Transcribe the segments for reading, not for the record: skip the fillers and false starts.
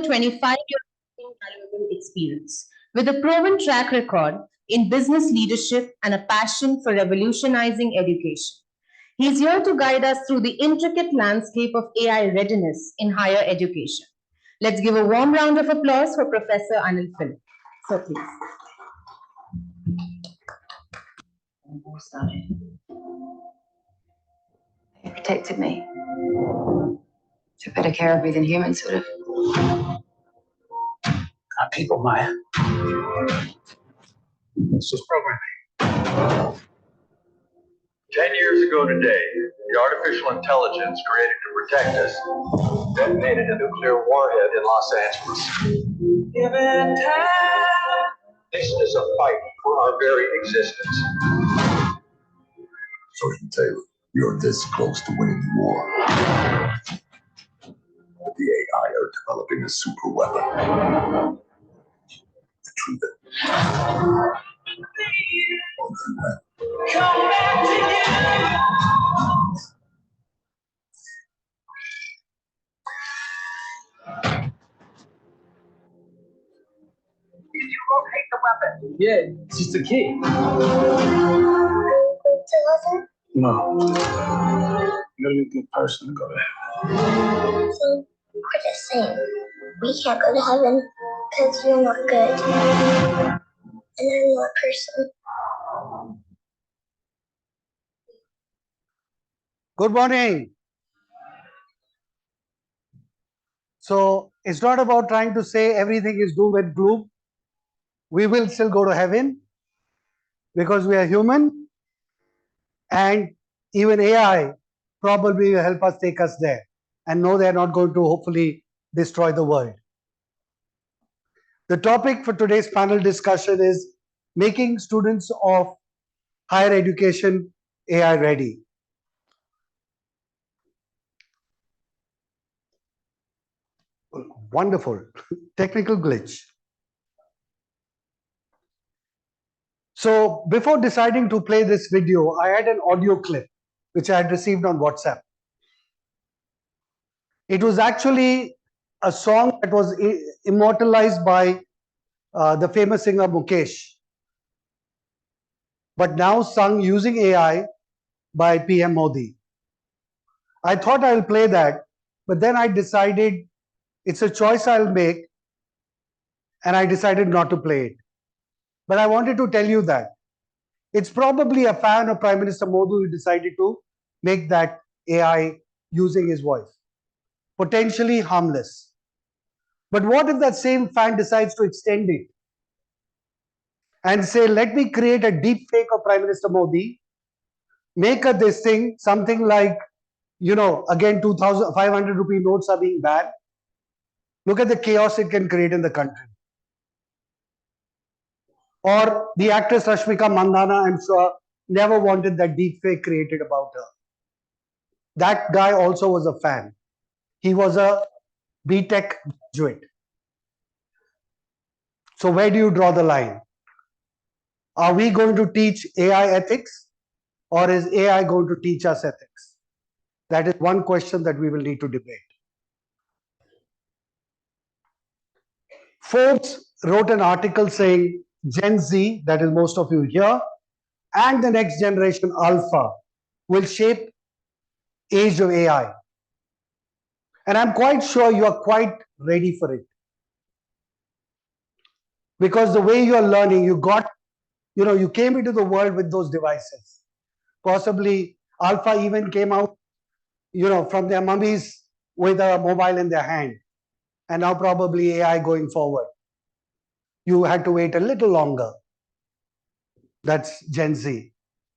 25-year valuable experience. With a proven track record in business leadership and a passion for revolutionizing education. He's here to guide us through the intricate landscape of AI readiness in higher education. Let's give a warm round of applause for Professor Anil. So please. They protected me. Took better care of me than humans would have. Our people, Maya. This was programming. 10 years ago today, the artificial intelligence created to protect us detonated a nuclear warhead in Los Angeles. Given time. This is a fight for our very existence. Sergeant Taylor, you're this close to winning the war. But the AI are developing a super weapon. Retrieve it. Come back together. Did you locate the weapon? Yeah, it's just a kid. No. You gotta be a good person to go to heaven. So we're the same. We can't go to heaven because you're not good. And I'm not a person. Good morning. So it's not about trying to say everything is doom and gloom. We will still go to heaven because we are human, and even AI probably will help us take us there. And no, they're not going to hopefully destroy the world. The topic for today's panel discussion is making students of higher education AI ready. Wonderful. Technical glitch. So before deciding to play this video, I had an audio clip which I had received on WhatsApp. It was actually a song that was immortalized by the famous singer Mukesh, but now sung using AI by PM Modi. I thought I'll play that, but then I decided it's a choice I'll make, and I decided not to play it. But I wanted to tell you that it's probably a fan of Prime Minister Modi who decided to make that AI using his voice. Potentially harmless. But what if that same fan decides to extend it and say, let me create a deep fake of Prime Minister Modi, make this thing something like, you know, again, 2,500 rupee notes are being banned. Look at the chaos it can create in the country. Or the actress Rashmika Mandana, I'm sure, never wanted that deep fake created about her. That guy also was a fan. He was a BTech graduate. So where do you draw the line? Are we going to teach AI ethics, or is AI going to teach us ethics? That is one question that we will need to debate. Forbes wrote an article saying Gen Z, that is most of you here, and the next generation Alpha will shape age of AI. And I'm quite sure you are quite ready for it. Because the way you are learning, you came into the world with those devices. Possibly Alpha even came out, from their mummies with a mobile in their hand. And now probably AI going forward. You had to wait a little longer. That's Gen Z.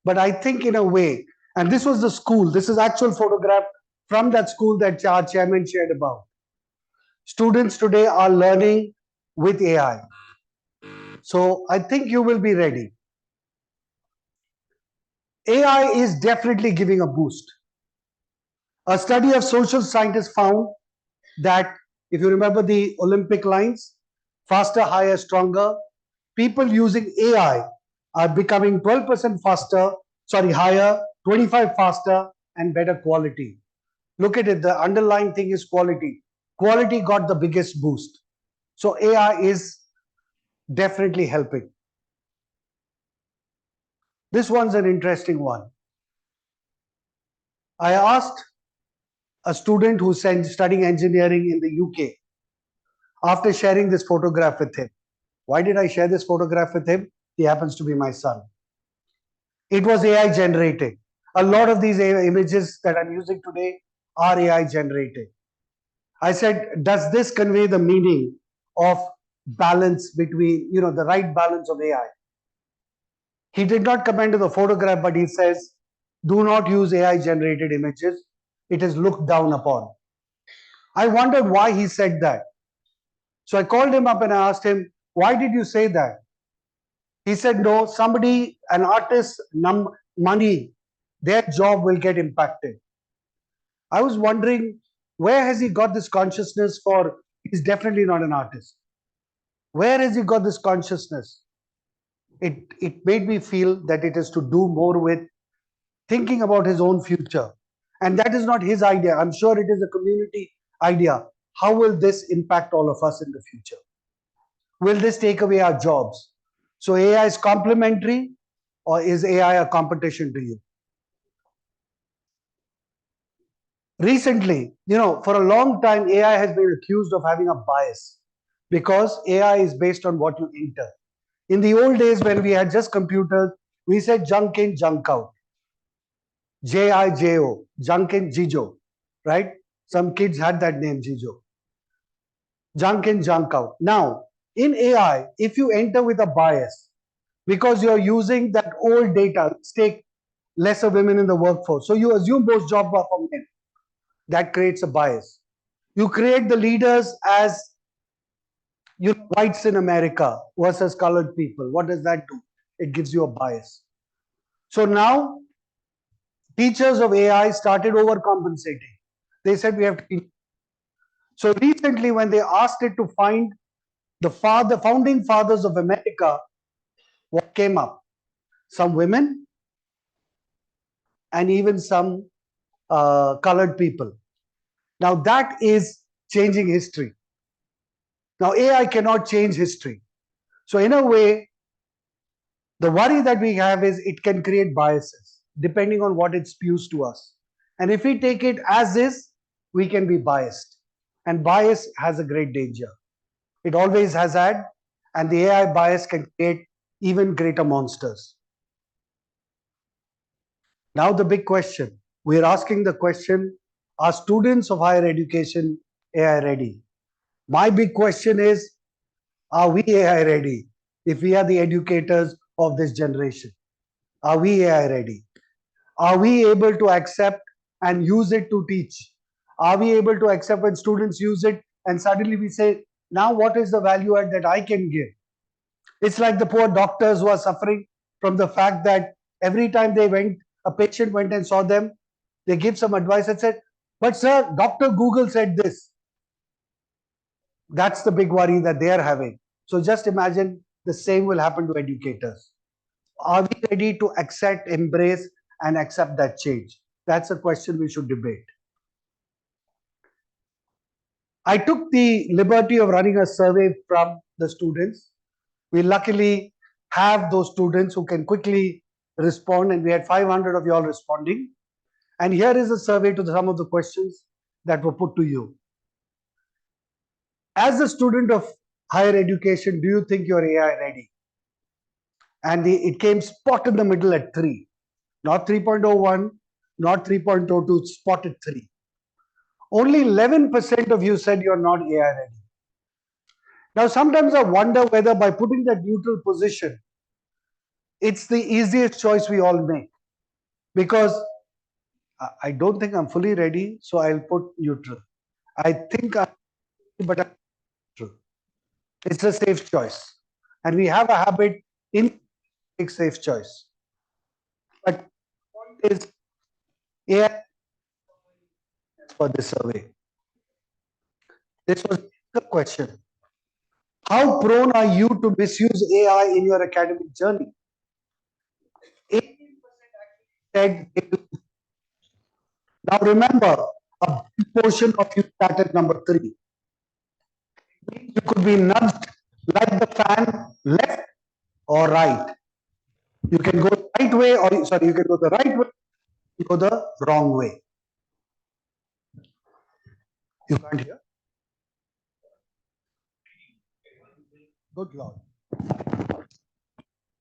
But I think in a way, and this was the school, this is actual photograph from that school that our chairman shared about. Students today are learning with AI. So I think you will be ready. AI is definitely giving a boost. A study of social scientists found that, if you remember the Olympic lines, faster, higher, stronger, people using AI are becoming 12% higher, 25 faster, and better quality. Look at it, the underlying thing is quality. quality got the biggest boost. So AI is definitely helping. This one's an interesting one. I asked a student who's studying engineering in the UK after sharing this photograph with him. Why did I share this photograph with him? He happens to be my son. It was AI generated. A lot of these images that I'm using today are AI generated. I said, does this convey the meaning of balance between, the right balance of AI? He did not comment on the photograph, but he says, do not use AI generated images. It is looked down upon. I wondered why he said that. So I called him up and I asked him, why did you say that? He said, no, somebody, an artist, money, their job will get impacted. I was wondering, where has he got this consciousness for, he's definitely not an artist. Where has he got this consciousness? It made me feel that it is to do more with thinking about his own future. And that is not his idea. I'm sure it is a community idea. How will this impact all of us in the future? Will this take away our jobs? So AI is complementary, or is AI a competition to you? Recently, for a long time, AI has been accused of having a bias because AI is based on what you enter. In the old days, when we had just computers, we said junk in, junk out. Jijo, junk in, jijo, right? Some kids had that name, jijo. Junk in, junk out. Now, in AI, if you enter with a bias, because you're using that old data, let's take lesser women in the workforce. So you assume most jobs are for men. That creates a bias. You create the leaders as whites in America versus colored people. What does that do? It gives you a bias. So now teachers of AI started overcompensating. They said we have to. So recently, when they asked it to find the founding fathers of America, what came up? Some women and even some colored people. Now that is changing history. Now AI cannot change history. So in a way, the worry that we have is it can create biases depending on what it spews to us. And if we take it as is, we can be biased. And bias has a great danger. It always has had, and the AI bias can create even greater monsters. Now the big question, we're asking the question, are students of higher education AI ready? My big question is, are we AI ready? If we are the educators of this generation, are we AI ready? Are we able to accept and use it to teach? Are we able to accept when students use it and suddenly we say, now what is the value add that I can give? It's like the poor doctors who are suffering from the fact that every time a patient went and saw them, they give some advice and said, but sir, Dr. Google said this. That's the big worry that they are having. So just imagine the same will happen to educators. Are we ready to accept, embrace, and accept that change? That's a question we should debate. I took the liberty of running a survey from the students. We luckily have those students who can quickly respond, and we had 500 of you all responding. And here is a survey to some of the questions that were put to you. As a student of higher education, do you think you're AI ready? And it came spot in the middle at 3. Not 3.01, not 3.02, spot at 3. Only 11% of you said you're not AI ready. Now, sometimes I wonder whether by putting that neutral position, it's the easiest choice we all make. Because I don't think I'm fully ready, so I'll put neutral. I think I'm, but I'm neutral. It's a safe choice. And we have a habit in make safe choice. But the point is, AI for this survey. This was the question. How prone are you to misuse AI in your academic journey? 18% said they will. Now remember, a big portion of you sat at number 3. You could be nudged like the fan, left or right. You can go the right way, or sorry, you can go the right way, you go the wrong way. You can't hear? Good Lord.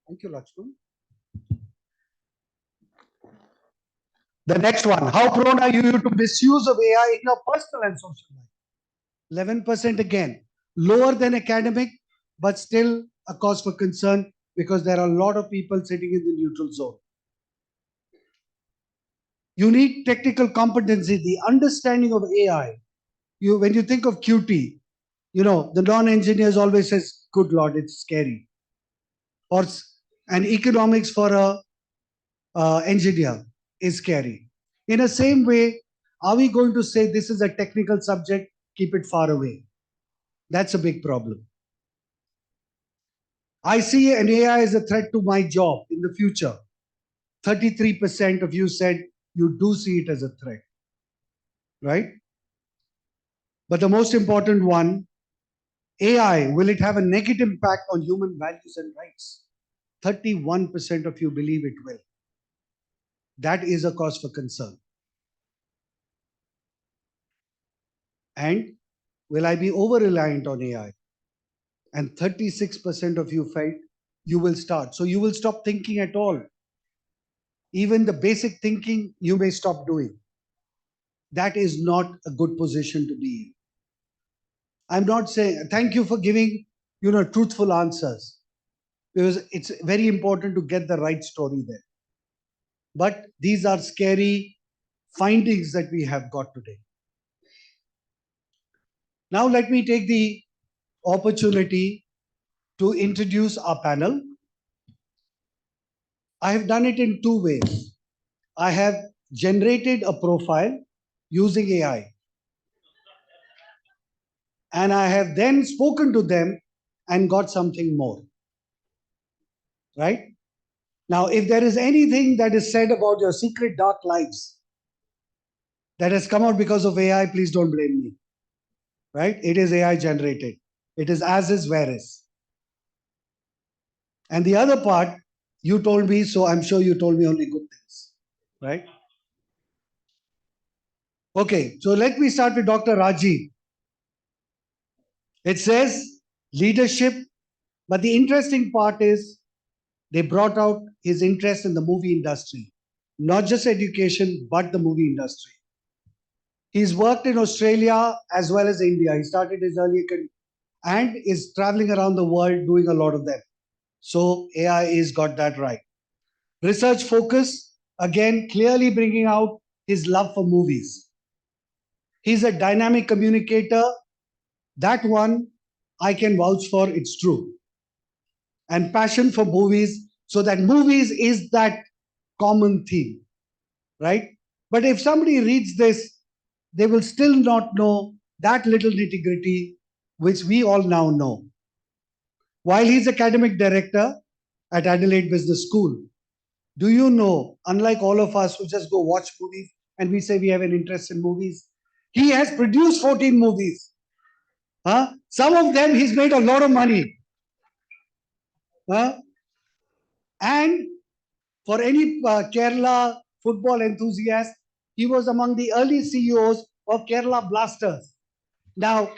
Thank you, Lakshman. The next one, how prone are you to misuse of AI in your personal and social life? 11% again, lower than academic, but still a cause for concern because there are a lot of people sitting in the neutral zone. You need technical competency, the understanding of AI. When you think of QT, the non-engineers always says, good Lord, it's scary. Or an economics for a engineer is scary. In the same way, are we going to say this is a technical subject, keep it far away? That's a big problem. I see an AI as a threat to my job in the future. 33% of you said you do see it as a threat, right? But the most important one, AI, will it have a negative impact on human values and rights? 31% of you believe it will. That is a cause for concern. And will I be over-reliant on AI? And 36% of you felt you will start. So you will stop thinking at all. Even the basic thinking, you may stop doing. That is not a good position to be in. I'm not saying, thank you for giving, truthful answers, because it's very important to get the right story there. But these are scary findings that we have got today. Now let me take the opportunity to introduce our panel. I have done it in two ways. I have generated a profile using AI. And I have then spoken to them and got something more. Right? Now, if there is anything that is said about your secret dark lives that has come out because of AI, please don't blame me. Right? It is AI generated. It is as is, where is. And the other part, you told me, so I'm sure you told me only good things. Right? Okay, so let me start with Dr. Rajeev. It says leadership, but the interesting part is they brought out his interest in the movie industry, not just education, but the movie industry. He's worked in Australia as well as India. He started his early career and is traveling around the world doing a lot of them. So AI has got that right. Research focus, again, clearly bringing out his love for movies. He's a dynamic communicator. That one I can vouch for, it's true. And passion for movies, so that movies is that common theme, right? But if somebody reads this, they will still not know that little nitty-gritty which we all now know. While he's academic director at Adelaide Business School, do you know, unlike all of us who just go watch movies and we say we have an interest in movies, he has produced 14 movies. Some of them he's made a lot of money. And for any Kerala football enthusiast, he was among the early CEOs of Kerala Blasters. Now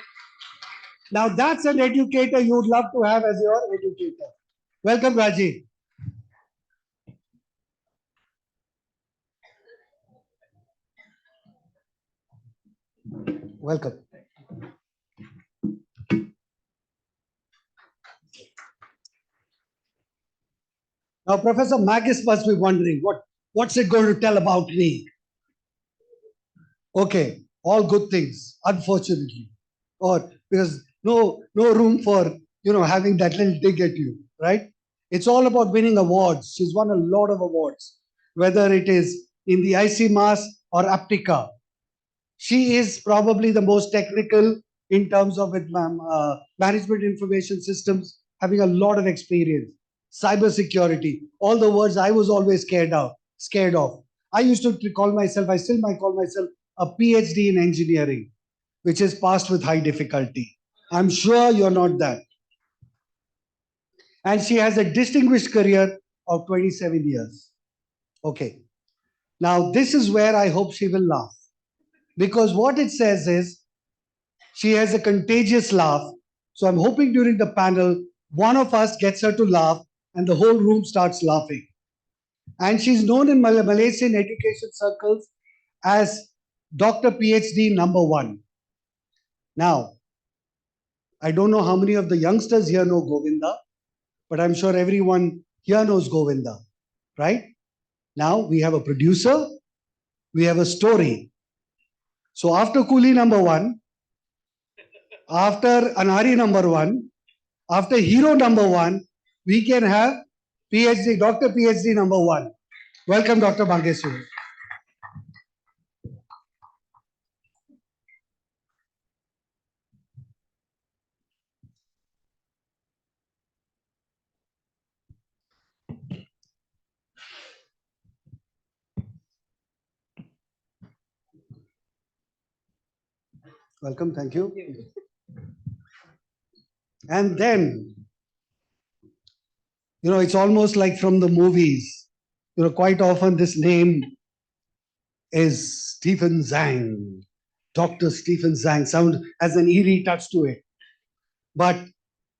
that's an educator you would love to have as your educator. Welcome, Rajeev. Welcome. Now, Professor Magis must be wondering, what's it going to tell about me? Okay, all good things, unfortunately. Or because no room for, having that little dig at you, right? It's all about winning awards. She's won a lot of awards, whether it is in the XIME or Aptica. She is probably the most technical in terms of management information systems, having a lot of experience. Cybersecurity, all the words I was always scared of. I used to call myself, I still might call myself a PhD in engineering, which is passed with high difficulty. I'm sure you're not that. And she has a distinguished career of 27 years. Okay. Now, this is where I hope she will laugh. Because what it says is, she has a contagious laugh. So I'm hoping during the panel, one of us gets her to laugh and the whole room starts laughing. And she's known in Malaysian education circles as Dr. PhD number 1. Now, I don't know how many of the youngsters here know Govinda, but I'm sure everyone here knows Govinda, right? Now we have a producer, we have a story. So after Coolie number 1, after Anari number 1, after hero number 1, we can have PhD, Dr. PhD number 1. Welcome, Dr. Magiswary. Welcome, thank you. And then, it's almost like from the movies. Quite often this name is Stephen Zhang, Dr. Stephen Zhang, sound has an eerie touch to it. But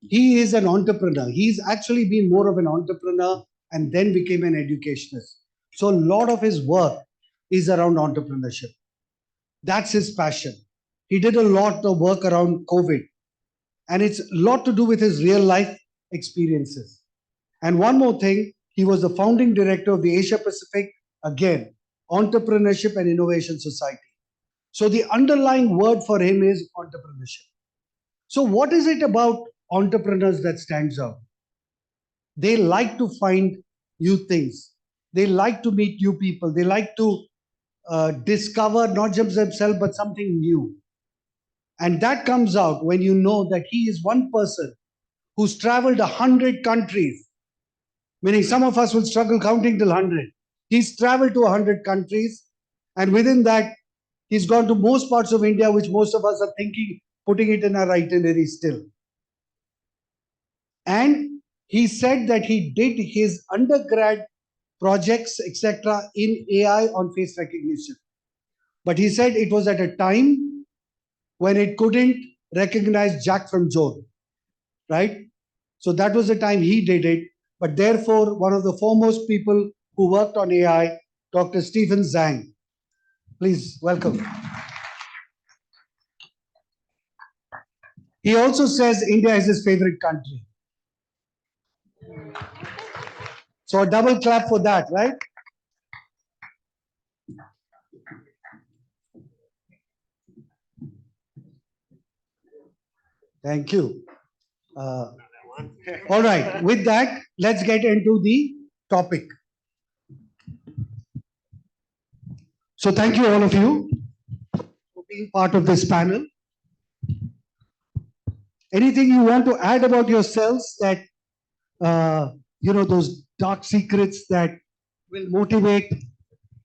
he is an entrepreneur. He's actually been more of an entrepreneur and then became an educationist. So a lot of his work is around entrepreneurship. That's his passion. He did a lot of work around COVID, and it's a lot to do with his real life experiences. And one more thing, he was the founding director of the Asia Pacific, again, Entrepreneurship and Innovation Society. So the underlying word for him is entrepreneurship. So what is it about entrepreneurs that stands out? They like to find new things. They like to meet new people. They like to discover not just themselves, but something new. And that comes out when you know that he is one person who's traveled 100 countries, meaning some of us will struggle counting till 100. He's traveled to 100 countries, and within that, he's gone to most parts of India, which most of us are thinking, putting it in our itinerary still. And he said that he did his undergrad projects, etc., in AI on face recognition. But he said it was at a time when it couldn't recognize Jack from Joe, right? So that was the time he did it. But therefore, one of the foremost people who worked on AI, Dr. Stephen Zhang. Please welcome. He also says India is his favorite country. So a double clap for that, right? Thank you. All right, with that, let's get into the topic. So thank you all of you for being part of this panel. Anything you want to add about yourselves that, those dark secrets that will motivate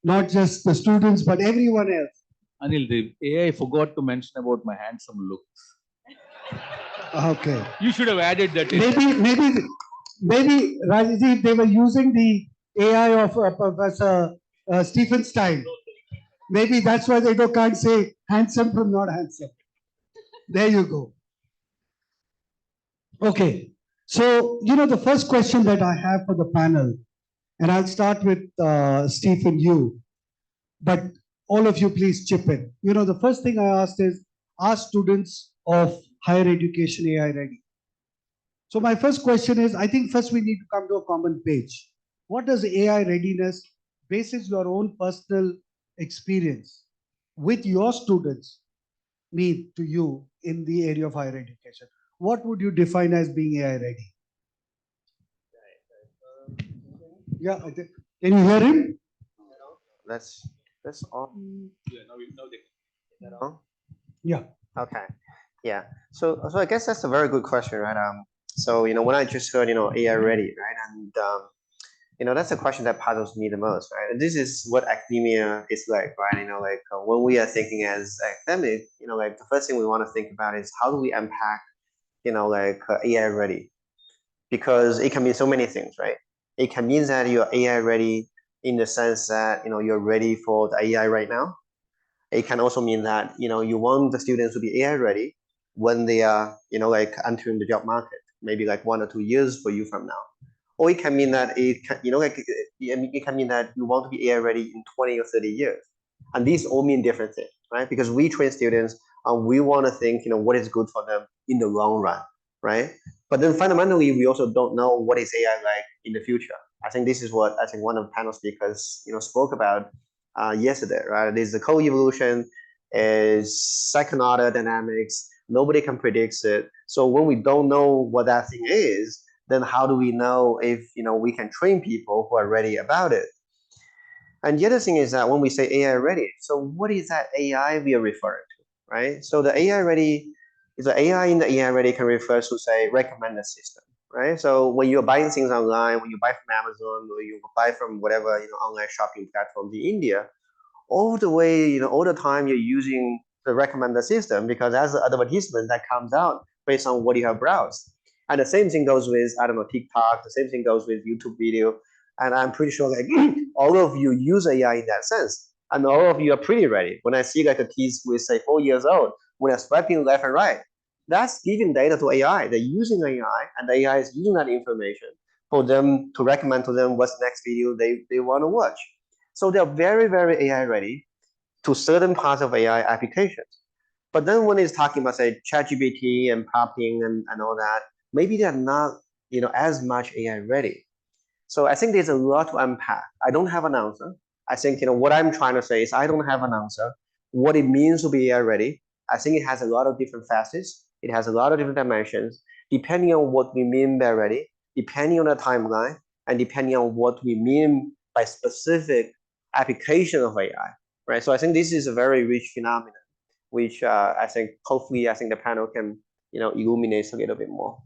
not just the students, but everyone else? Anil, the AI forgot to mention about my handsome looks. Okay. You should have added that in. Maybe Rajeev, they were using the AI of Professor Stephenstein. Maybe that's why they can't say handsome from not handsome. There you go. Okay. So, the first question that I have for the panel, and I'll start with Stephen, you, but all of you please chip in. The first thing I asked is, are students of higher education AI ready? So my first question is, I think first we need to come to a common page. What does AI readiness, basis your own personal experience with your students, mean to you in the area of higher education? What would you define as being AI ready? Yeah, can you hear him? That's on. Yeah, now they. Is that on? Yeah. Okay. Yeah. So I guess that's a very good question, right? So when I just heard AI ready, right, and that's a question that puzzles me the most, right? And this is what academia is like, right? When we are thinking as academic, the first thing we want to think about is how do we unpack like AI ready, because it can mean so many things, right? It can mean that you're AI ready in the sense that you're ready for the AI right now. It can also mean that you want the students to be AI ready when they are like entering the job market, maybe like 1 or 2 years for you from now. Or it can mean that it can mean that you want to be AI ready in 20 or 30 years. And these all mean different things, right? Because we train students and we want to think what is good for them in the long run, right? But then fundamentally, we also don't know what is AI like in the future. I think this is what one of the panel speakers spoke about yesterday, right? There's the co-evolution, is second order dynamics. Nobody can predict it. So when we don't know what that thing is, then how do we know if we can train people who are ready about it? And the other thing is that when we say AI ready, so what is that AI we are referring to, right? So the AI ready is the AI in the AI ready can refer to say recommender system, right? So when you're buying things online, when you buy from Amazon or you buy from whatever online shopping platform in India, all the way all the time you're using the recommender system because that's the advertisement that comes out based on what you have browsed. And the same thing goes with TikTok. The same thing goes with YouTube video. And I'm pretty sure like all of you use AI in that sense. And all of you are pretty ready. When I see like a kids with say 4 years old, when they're swiping left and right, that's giving data to AI. They're using AI and the AI is using that information for them to recommend to them what's the next video they want to watch. So they're very, very AI ready to certain parts of AI applications. But then when it's talking about say ChatGPT and popping and all that, maybe they're not as much AI ready. So I think there's a lot to unpack. I don't have an answer. I think what I'm trying to say is I don't have an answer. What it means to be AI ready, I think it has a lot of different facets. It has a lot of different dimensions, depending on what we mean by ready, depending on the timeline, and depending on what we mean by specific application of AI, right? So I think this is a very rich phenomenon, which I think hopefully the panel can illuminate a little bit more.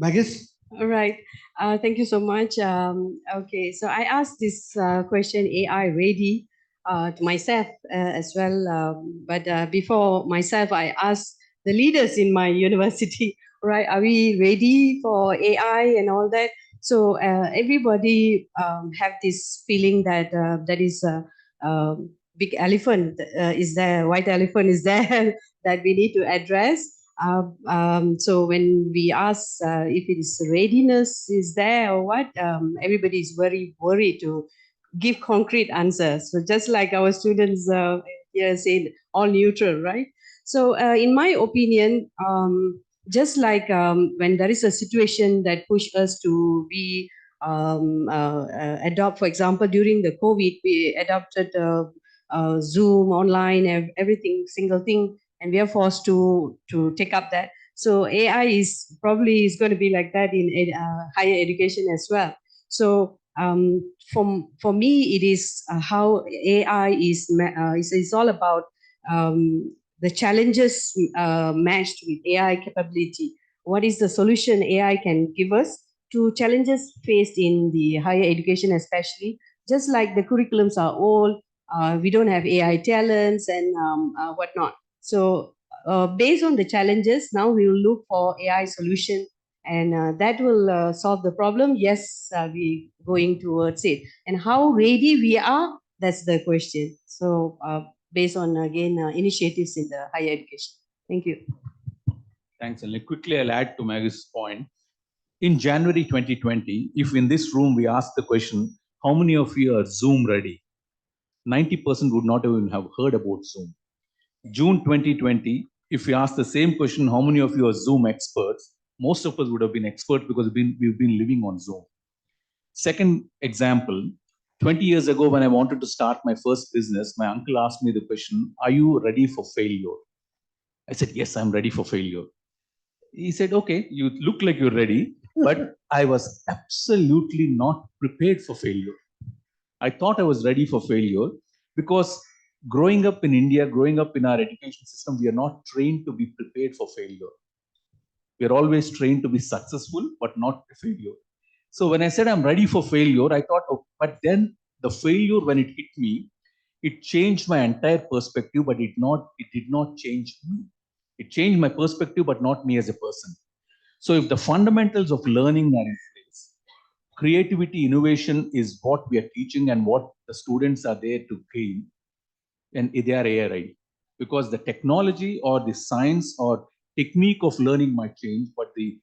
Magis? All right. Thank you so much. Okay, so I asked this question AI ready to myself as well. But before myself, I asked the leaders in my university, right? Are we ready for AI and all that? So everybody have this feeling that that is a big elephant is there, white elephant is there that we need to address. So when we ask if it is readiness is there or what, everybody is very worried to give concrete answers. So just like our students here said, all neutral, right? So in my opinion, just like when there is a situation that push us to be adopt, for example, during the COVID, we adopted Zoom online, everything, single thing, and we are forced to take up that. So AI is probably going to be like that in higher education as well. So for me, it is how AI is all about the challenges matched with AI capability. What is the solution AI can give us to challenges faced in the higher education, especially? Just like the curriculums are old, we don't have AI talents and whatnot. So based on the challenges, now we will look for AI solution, and that will solve the problem. Yes, we going towards it. And how ready we are, that's the question. So based on, again, initiatives in the higher education. Thank you. Thanks, Anil. Quickly, I'll add to Maggie's point. In January 2020, if in this room we ask the question, how many of you are Zoom ready? 90% would not even have heard about Zoom. June 2020, if we ask the same question, how many of you are Zoom experts? Most of us would have been experts because we've been living on Zoom. Second example, 20 years ago, when I wanted to start my first business, my uncle asked me the question, are you ready for failure? I said, yes, I'm ready for failure. He said, okay, you look like you're ready, but I was absolutely not prepared for failure. I thought I was ready for failure because growing up in India, growing up in our education system, we are not trained to be prepared for failure. We are always trained to be successful, but not failure. So when I said I'm ready for failure, I thought, oh, but then the failure, when it hit me, it changed my entire perspective, but it did not change me. It changed my perspective, but not me as a person. So if the fundamentals of learning are in place, creativity, innovation is what we are teaching and what the students are there to gain, and they are AI ready. Because the technology or the science or technique of learning might change, but the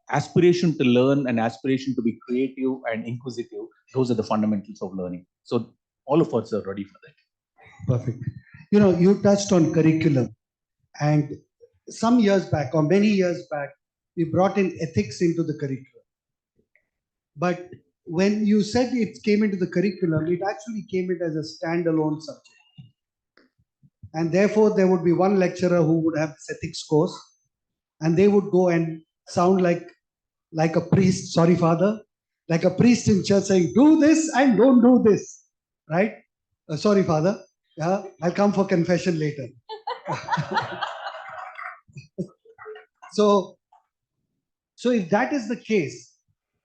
aspiration to learn and aspiration to be creative and inquisitive, those are the fundamentals of learning. So all of us are ready for that. Perfect. You touched on curriculum, and some years back or many years back, we brought in ethics into the curriculum. But when you said it came into the curriculum, it actually came in as a standalone subject. And therefore, there would be one lecturer who would have this ethics course, and they would go and sound like a priest, sorry, father, like a priest in church saying, do this and don't do this, right? Sorry, father. Yeah, I'll come for confession later. So if that is the case,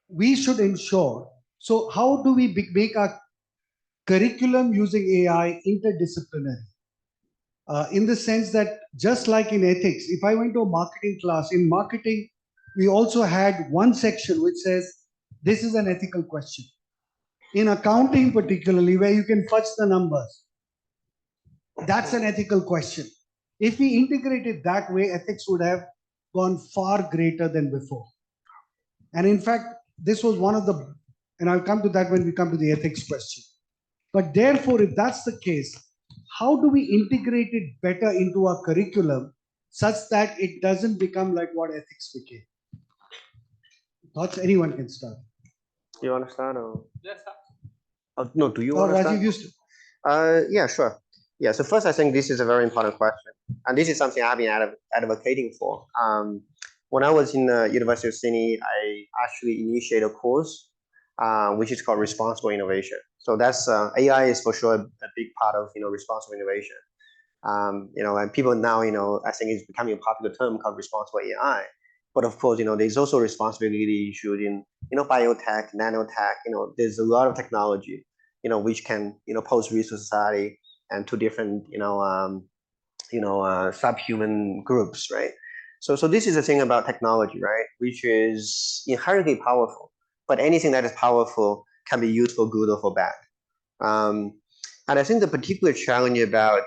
we should ensure. So how do we make our curriculum using AI interdisciplinary? In the sense that just like in ethics, if I went to a marketing class, in marketing, we also had one section which says, this is an ethical question. In accounting particularly, where you can fudge the numbers, that's an ethical question. If we integrate it that way, ethics would have gone far greater than before. And in fact, this was one of the, and I'll come to that when we come to the ethics question. But therefore, if that's the case, how do we integrate it better into our curriculum such that it doesn't become like what ethics became? Thoughts? Anyone can start. You want to start or? Yes, sir. No, do you want to start? Rajeev used to. Yeah, sure. Yeah, so first I think this is a very important question. And this is something I've been advocating for. When I was in the University of Sydney, I actually initiated a course which is called Responsible Innovation. So that's AI is for sure a big part of responsible innovation. And people now I think it's becoming a popular term called responsible AI. But of course, there's also responsibility issues in biotech, nanotech. There's a lot of technology which can pose risk to society and to different subhuman groups, right? So this is the thing about technology, right? Which is inherently powerful. But anything that is powerful can be used for good or for bad. And I think the particular challenge about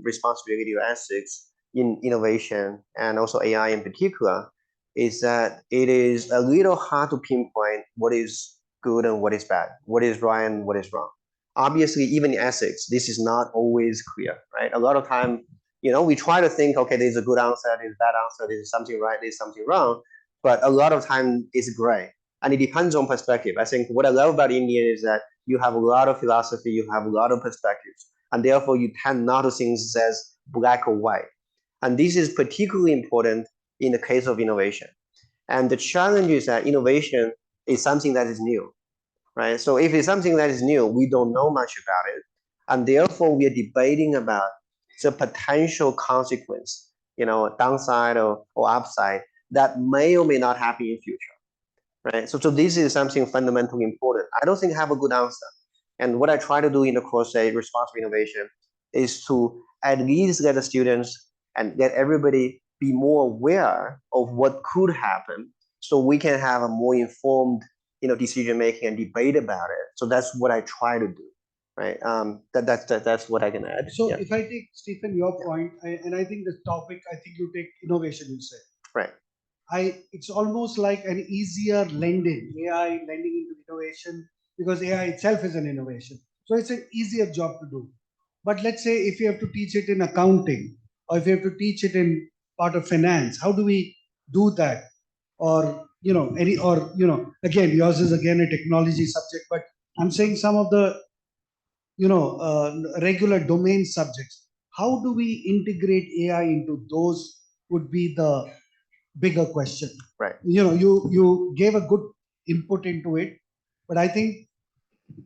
responsibility or ethics in innovation and also AI in particular is that it is a little hard to pinpoint what is good and what is bad, what is right and what is wrong. Obviously, even in ethics, this is not always clear, right? A lot of time, we try to think, okay, there's a good answer, there's a bad answer, there's something right, there's something wrong, but a lot of time it's gray. And it depends on perspective. I think what I love about India is that you have a lot of philosophy, you have a lot of perspectives, and therefore you tend not to think as black or white. And this is particularly important in the case of innovation. And the challenge is that innovation is something that is new, right? So if it's something that is new, we don't know much about it. And therefore we are debating about the potential consequence, downside or upside that may or may not happen in future. Right. So this is something fundamentally important. I don't think I have a good answer. And what I try to do in the course, say, responsible innovation, is to at least let the students and let everybody be more aware of what could happen, so we can have a more informed, decision making and debate about it. So that's what I try to do. Right. That's what I can add. So if I take, Stephen, your point, and I think the topic, I think you take innovation, you said. Right. It's almost like an easier lending, AI lending into innovation, because AI itself is an innovation. So it's an easier job to do. But let's say if you have to teach it in accounting, or if you have to teach it in part of finance, how do we do that? Or, again, yours is again a technology subject, but I'm saying some of the, regular domain subjects. How do we integrate AI into those would be the bigger question. Right. You gave a good input into it, but I think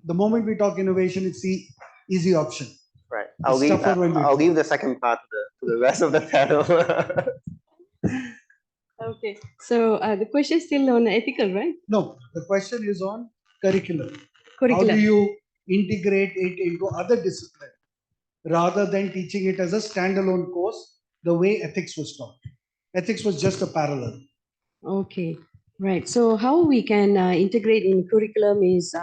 the moment we talk innovation, it's the easy option. Right. I'll leave the second part to the rest of the panel. Okay. So the question is still on ethical, right? No, the question is on curriculum. Curriculum. How do you integrate it into other disciplines rather than teaching it as a standalone course the way ethics was taught. Ethics was just a parallel. Okay, right. So how we can integrate in curriculum is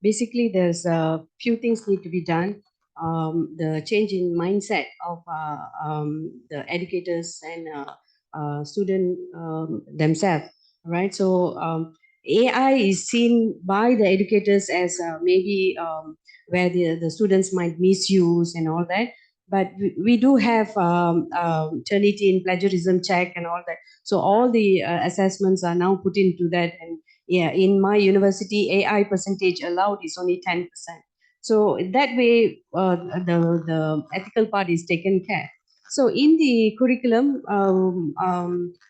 basically there's a few things need to be done. The change in mindset of the educators and student themselves, right? So AI is seen by the educators as maybe where the students might misuse and all that. But we do have Turnitin, plagiarism check and all that. So all the assessments are now put into that. And yeah, in my university, AI percentage allowed is only 10%. So that way, the ethical part is taken care. So in the curriculum,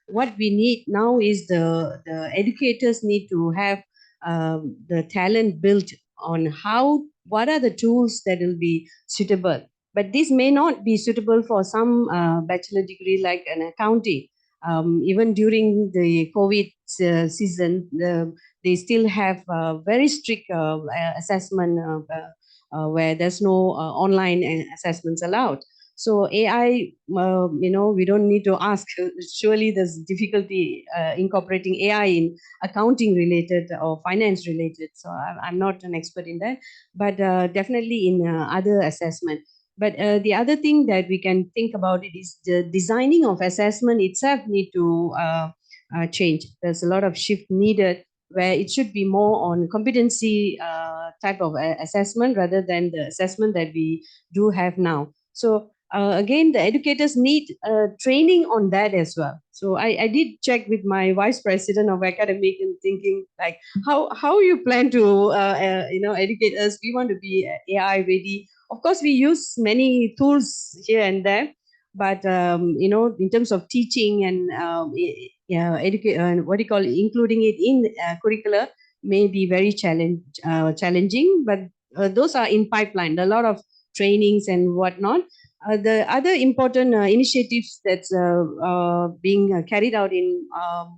what we need now is the educators need to have the talent built on what are the tools that will be suitable. But this may not be suitable for some bachelor degree like an accounting. Even during the COVID season, they still have very strict assessment where there's no online assessments allowed. So AI, we don't need to ask. Surely there's difficulty incorporating AI in accounting related or finance related. So I'm not an expert in that, but definitely in other assessment. But the other thing that we can think about it is the designing of assessment itself need to change. There's a lot of shift needed where it should be more on competency type of assessment rather than the assessment that we do have now. So again, the educators need training on that as well. So I did check with my vice president of academic and thinking like how you plan to educate us. We want to be AI ready. Of course, we use many tools here and there, but in terms of teaching and what do you call it, including it in curricula may be very challenging. But those are in pipeline. A lot of trainings and whatnot. The other important initiatives that's being carried out in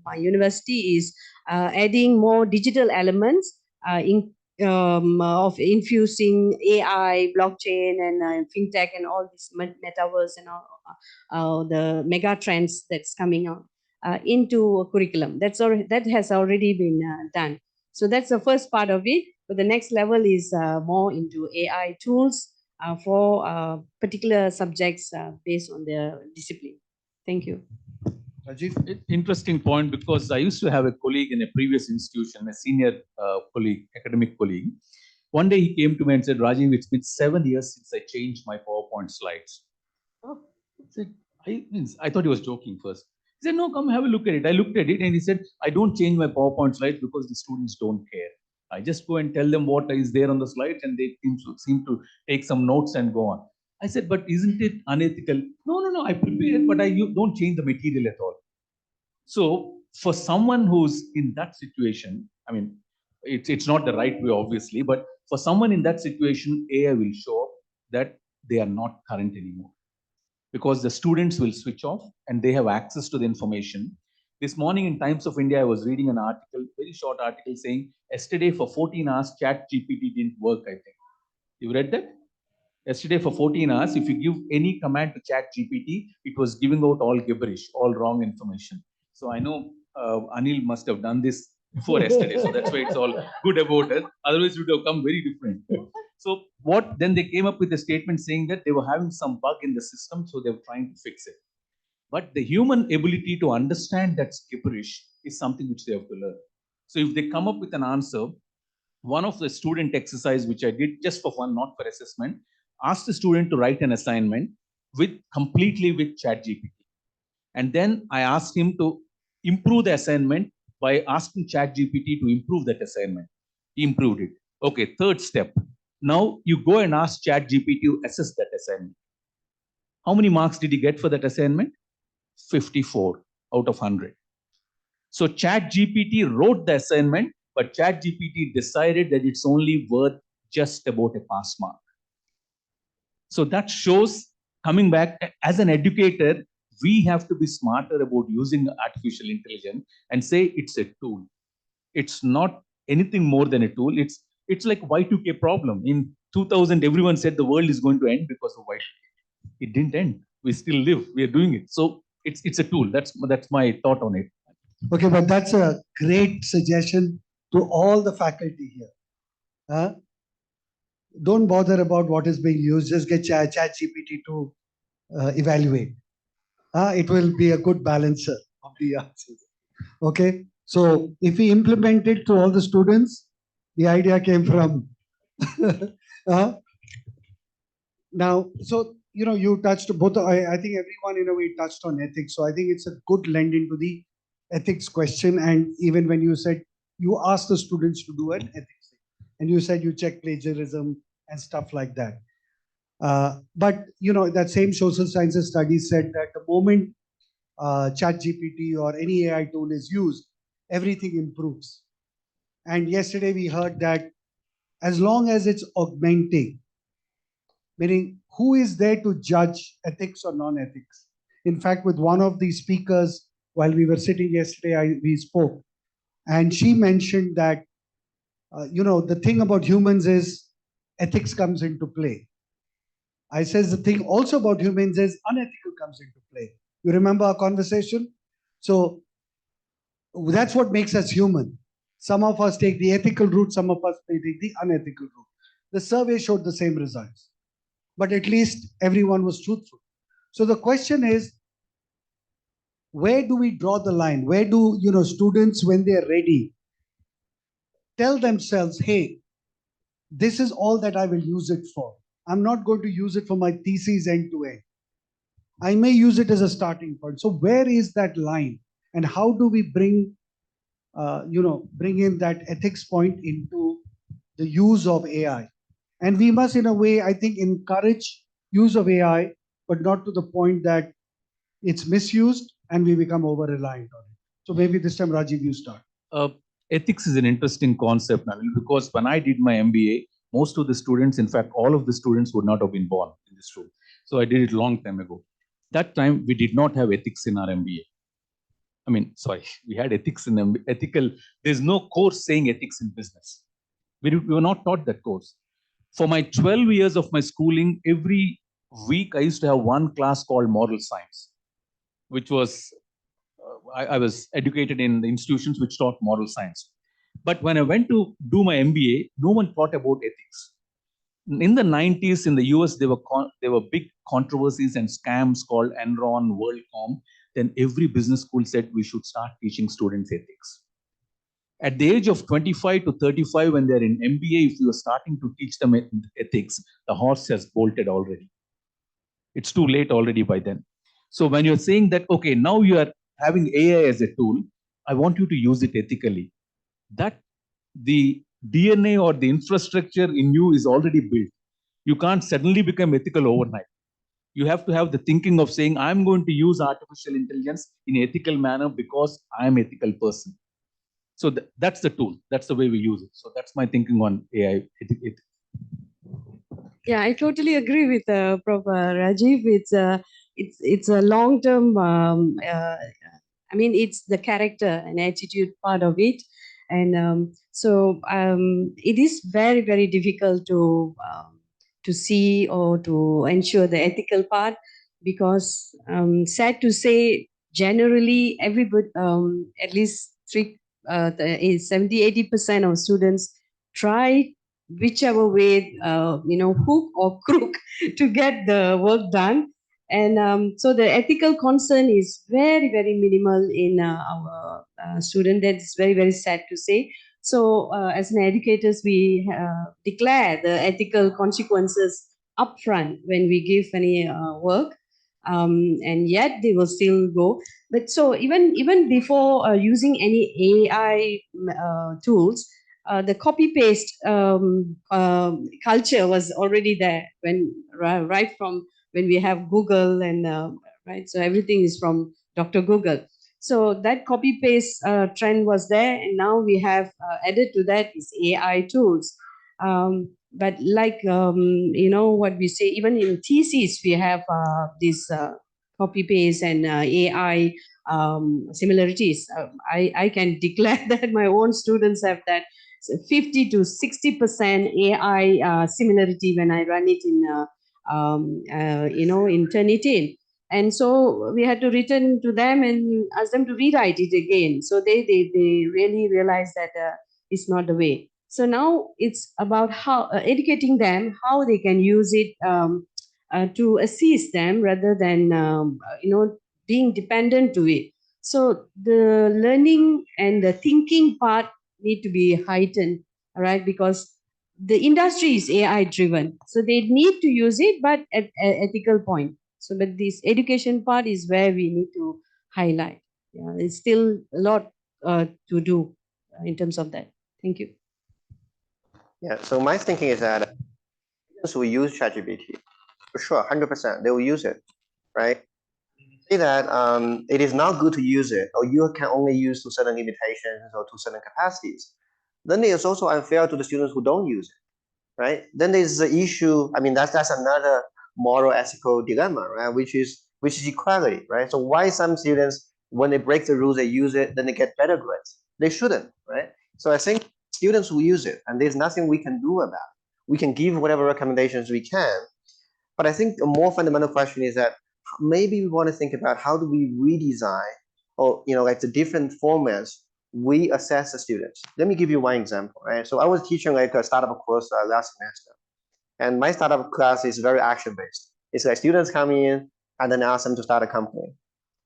my university is adding more digital elements of infusing AI, blockchain, and fintech, and all this metaverse and all the mega trends that's coming out into a curriculum. That has already been done. So that's the first part of it. But the next level is more into AI tools for particular subjects based on their discipline. Thank you. Rajeev? Interesting point, because I used to have a colleague in a previous institution, a senior colleague, academic colleague. One day he came to me and said, Rajeev, it's been 7 years since I changed my PowerPoint slides. Oh, I thought he was joking first. He said, no, come have a look at it. I looked at it and he said, I don't change my PowerPoint slides because the students don't care. I just go and tell them what is there on the slides and they seem to take some notes and go on. I said, but isn't it unethical? No, I prepare it, but you don't change the material at all. So for someone who's in that situation, I mean, it's not the right way, obviously, but for someone in that situation, AI will show up that they are not current anymore, because the students will switch off and they have access to the information. This morning in Times of India, I was reading an article, very short article, saying yesterday for 14 hours, ChatGPT didn't work, I think. You read that? Yesterday for 14 hours, if you give any command to ChatGPT, it was giving out all gibberish, all wrong information. So I know Anil must have done this before yesterday, so that's why it's all good about it. Otherwise, it would have come very different. So then they came up with a statement saying that they were having some bug in the system, so they were trying to fix it. But the human ability to understand that gibberish is something which they have to learn. So if they come up with an answer, one of the student exercise which I did just for fun, not for assessment, asked the student to write an assignment completely with ChatGPT. And then I asked him to improve the assignment by asking ChatGPT to improve that assignment. He improved it. Okay, third step. Now you go and ask ChatGPT to assess that assignment. How many marks did he get for that assignment? 54 out of 100. So ChatGPT wrote the assignment, but ChatGPT decided that it's only worth just about a pass mark. So that shows, coming back, as an educator, we have to be smarter about using artificial intelligence and say it's a tool. It's not anything more than a tool. It's like Y2K problem. In 2000, everyone said the world is going to end because of Y2K. It didn't end. We still live. We are doing it. So it's a tool. That's my thought on it. Okay, but that's a great suggestion to all the faculty here. Don't bother about what is being used. Just get ChatGPT to evaluate. It will be a good balancer of the answers. Okay, so if we implement it to all the students, the idea came from. Now, so you touched both. I think everyone in a way touched on ethics. So I think it's a good lend into the ethics question. And even when you said you asked the students to do an ethics thing, and you said you check plagiarism and stuff like that. But that same social sciences study said that the moment ChatGPT or any AI tool is used, everything improves. And yesterday we heard that as long as it's augmenting, meaning who is there to judge ethics or non-ethics? In fact, with one of the speakers, while we were sitting yesterday, we spoke, and she mentioned that the thing about humans is ethics comes into play. I says the thing also about humans is unethical comes into play. You remember our conversation? So that's what makes us human. Some of us take the ethical route, some of us take the unethical route. The survey showed the same results, but at least everyone was truthful. So the question is, where do we draw the line? Where do students, when they're ready, tell themselves, hey, this is all that I will use it for. I'm not going to use it for my thesis end to end. I may use it as a starting point. So where is that line, and how do we bring in that ethics point into the use of AI? And we must, in a way, I think, encourage use of AI, but not to the point that it's misused and we become over-reliant on it. So maybe this time, Rajeev, you start. Ethics is an interesting concept, Anil, because when I did my MBA, most of the students, in fact, all of the students would not have been born in this room. So I did it a long time ago. That time, we did not have ethics in our MBA. I mean, sorry, we had ethics in ethical. There's no course saying ethics in business. We were not taught that course. For my 12 years of my schooling, every week I used to have one class called moral science, which was, I was educated in the institutions which taught moral science. But when I went to do my MBA, no one thought about ethics. In the 90s in the US, there were big controversies and scams called Enron, WorldCom. Then every business school said we should start teaching students ethics. At the age of 25 to 35, when they're in MBA, if you are starting to teach them ethics, the horse has bolted already. It's too late already by then. So when you're saying that, okay, now you are having AI as a tool, I want you to use it ethically. That the DNA or the infrastructure in you is already built. You can't suddenly become ethical overnight. You have to have the thinking of saying, I'm going to use artificial intelligence in an ethical manner because I'm an ethical person. So that's the tool. That's the way we use it. So that's my thinking on AI. Yeah, I totally agree with Prof. Rajeev. It's a long term. I mean, it's the character and attitude part of it, and so it is very, very difficult to see or to ensure the ethical part, because sad to say, generally everybody, at least 70-80% of students try whichever way, hook or crook to get the work done. And so the ethical concern is very, very minimal in our student. That's very, very sad to say. So as an educators, we declare the ethical consequences upfront when we give any work. And yet they will still go. But so even before using any AI tools, the copy paste culture was already there right from when we have Google and right. So everything is from Dr. Google. So that copy paste trend was there, and now we have added to that is AI tools. But like what we say, even in thesis we have this copy paste and AI similarities. I can declare that my own students have that 50 to 60% AI similarity when I run it in in Turnitin. And so we had to return to them and ask them to rewrite it again. So they really realized that it's not the way. So now it's about how educating them how they can use it to assist them rather than being dependent to it. So the learning and the thinking part need to be heightened, all right? Because the industry is AI driven, so they need to use it, but at an ethical point. So, but this education part is where we need to highlight. Yeah, it's still a lot to do in terms of that. Thank you. Yeah, so my thinking is that students will use ChatGPT for sure, 100%. They will use it, right? Say that it is not good to use it, or you can only use to certain limitations or to certain capacities. Then it is also unfair to the students who don't use it, right? Then there's the issue. I mean, that's another moral ethical dilemma, right? Which is equality, right? So why some students, when they break the rules, they use it, then they get better grades? They shouldn't, right? So I think students will use it, and there's nothing we can do about it. We can give whatever recommendations we can, but I think a more fundamental question is that maybe we want to think about how do we redesign, or like the different formats we assess the students. Let me give you one example, right? So I was teaching like a startup course last semester, and my startup class is very action-based. It's like students come in and then ask them to start a company.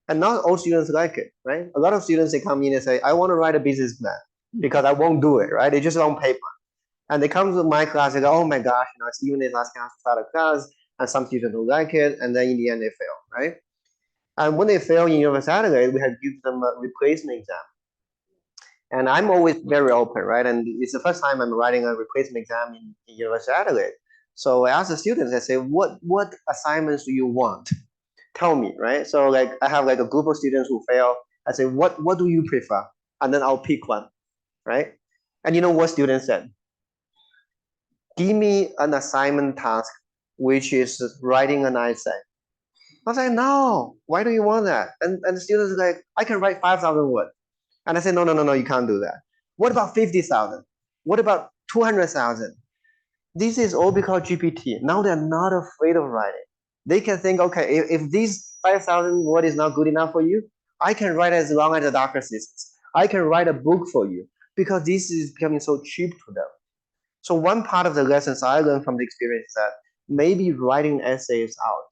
And not all students like it, right? A lot of students, they come in and say, I want to write a business plan because I won't do it, right? They just on paper. And they come to my class, they go, oh my gosh, Steven is asking us to start a class, and some students don't like it, and then in the end they fail, right? And when they fail in University of Adelaide, we have given them a replacement exam. And I'm always very open, right? And it's the first time I'm writing a replacement exam in University of Adelaide. So I ask the students, I say, what assignments do you want? Tell me, right? So like I have like a group of students who fail. I say, what do you prefer? And then I'll pick one, right? And you know what students said? Give me an assignment task, which is writing an essay. I was like, no, why do you want that? And the students are like, I can write 5,000 words. And I said, no, you can't do that. What about 50,000? What about 200,000? This is all because GPT. Now they're not afraid of writing. They can think, okay, if this 5,000 word is not good enough for you, I can write as long as the Docker systems. I can write a book for you because this is becoming so cheap to them. So one part of the lessons I learned from the experience is that maybe writing essays out,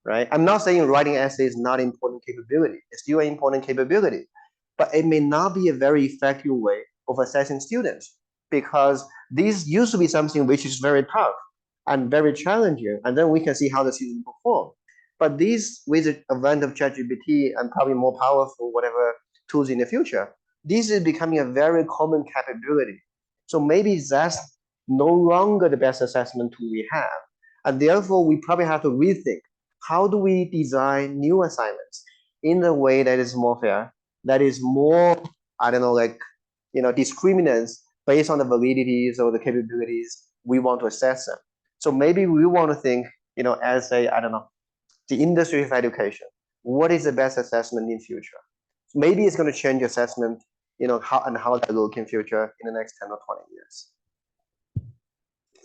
right? I'm not saying writing essays is not an important capability. It's still an important capability, but it may not be a very effective way of assessing students, because this used to be something which is very tough and very challenging, and then we can see how the students perform. But this, with the advent of ChatGPT and probably more powerful whatever tools in the future, this is becoming a very common capability. So maybe that's no longer the best assessment tool we have. And therefore, we probably have to rethink, how do we design new assignments in a way that is more fair, that is more, I don't know, like, discriminants based on the validities or the capabilities we want to assess them. So maybe we want to think, as I don't know, the industry of education, what is the best assessment in future? Maybe it's going to change assessment, how that look in future in the next 10 or 20 years.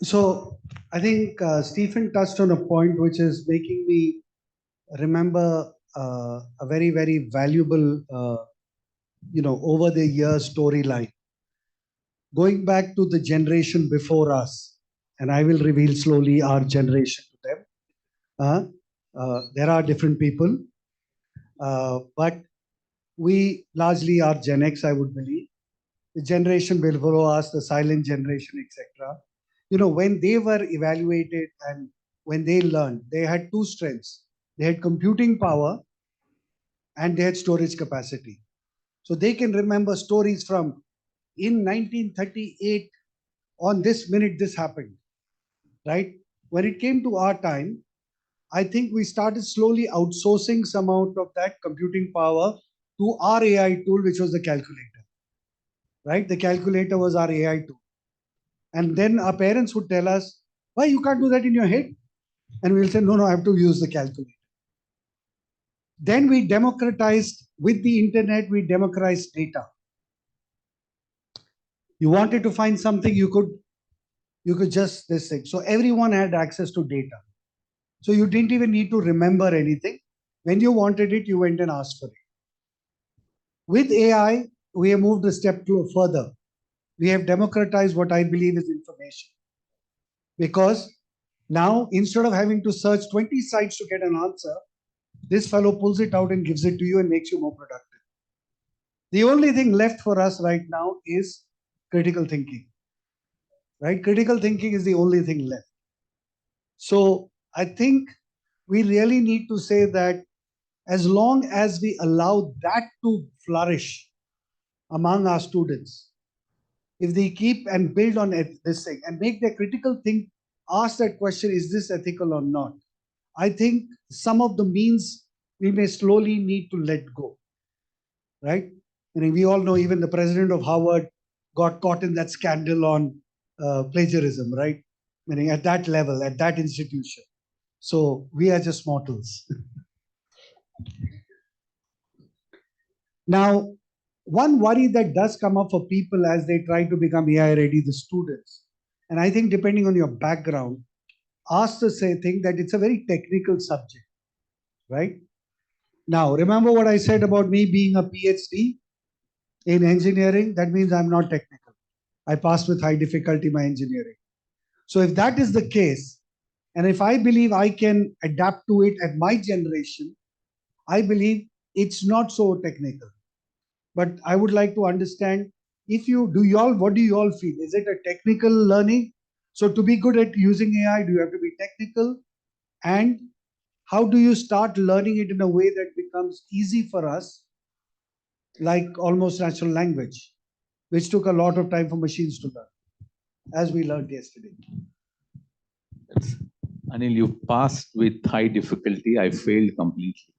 So I think Stephen touched on a point which is making me remember a very, very valuable, over the years storyline. Going back to the generation before us, and I will reveal slowly our generation to them. There are different people, but we largely are Gen X, I would believe. The generation below us, the silent generation, etc. When they were evaluated and when they learned, they had two strengths. They had computing power and they had storage capacity. So they can remember stories from in 1938, on this minute this happened, right? When it came to our time, I think we started slowly outsourcing some amount of that computing power to our AI tool, which was the calculator, right? The calculator was our AI tool. And then our parents would tell us, why you can't do that in your head? And we'll say, no, I have to use the calculator. Then we democratized, with the internet, we democratized data. You wanted to find something, you could just this thing. So everyone had access to data. So you didn't even need to remember anything. When you wanted it, you went and asked for it. With AI, we have moved a step further. We have democratized what I believe is information. Because now, instead of having to search 20 sites to get an answer, this fellow pulls it out and gives it to you and makes you more productive. The only thing left for us right now is critical thinking. Right? Critical thinking is the only thing left. So I think we really need to say that as long as we allow that to flourish among our students, if they keep and build on this thing and make their critical think, ask that question, is this ethical or not? I think some of the means we may slowly need to let go, right? I mean, we all know even the president of Harvard got caught in that scandal on plagiarism, right? Meaning at that level, at that institution. So we are just mortals. Now, one worry that does come up for people as they try to become AI ready, the students, and I think depending on your background, ask the same thing that it's a very technical subject, right? Now, remember what I said about me being a PhD in engineering? That means I'm not technical. I passed with high difficulty my engineering. So if that is the case, and if I believe I can adapt to it at my generation, I believe it's not so technical. But I would like to understand, if you do, y'all, what do you all feel? Is it a technical learning? So to be good at using AI, do you have to be technical? And how do you start learning it in a way that becomes easy for us, like almost natural language, which took a lot of time for machines to learn, as we learned yesterday? Anil, you passed with high difficulty. I failed completely.